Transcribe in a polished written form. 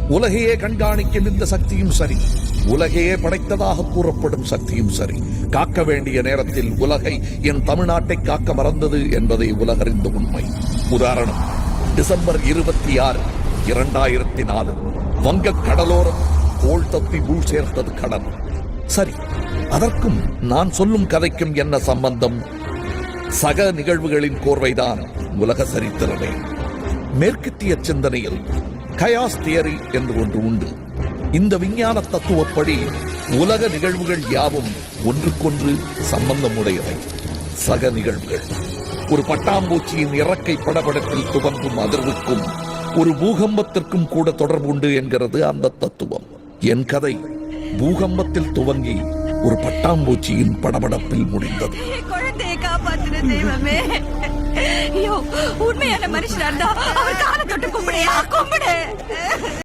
உலகையே கண்காணிக்கும் இந்த சக்தியும் சரி, உலகையே படைத்ததாக கூறப்படும் சக்தியும் சரி, காக்க வேண்டிய நேரத்தில் உலகை, என் தமிழ்நாட்டை காக்க மறந்தது என்பதை உலகறிந்த உண்மை. உதாரணம், டிசம்பர் 26, 2004 வங்க கடலோரம் கோள் தப்பி பூ சேர்த்தது கடல். சரி, அதற்கும் நான் சொல்லும் கதைக்கும் என்ன சம்பந்தம்? சக நிகழ்வுகளின் கோர்வைதான் உலக சரித்திரமே. மேற்கத்திய சிந்தனையில் கயாஸ் தியரி என்று ஒன்று உண்டு. இந்த விஞ்ஞான தத்துவப்படி உலக நிகழ்வுகள் யாவும் ஒன்றுக்கொன்று சம்பந்தம் உடையவை. சக நிகழ்வுகள் ஒரு பட்டாம்பூச்சியின் இறக்கை படபடப்பில் துவங்கும் அதிர்வுக்கும் ஒரு பூகம்பத்திற்கும் கூட தொடர்பு உண்டு என்கிறது அந்த தத்துவம். என் கதை பூகம்பத்தில் துவங்கி ஒரு பட்டாம்பூச்சியின் படபடப்பில் முடிந்தது. குழந்தையை காப்பாத்துற தெய்வமே, உண்மையான மனுஷனா இருந்தா அவர் காலை தொட்டு கும்பிடு.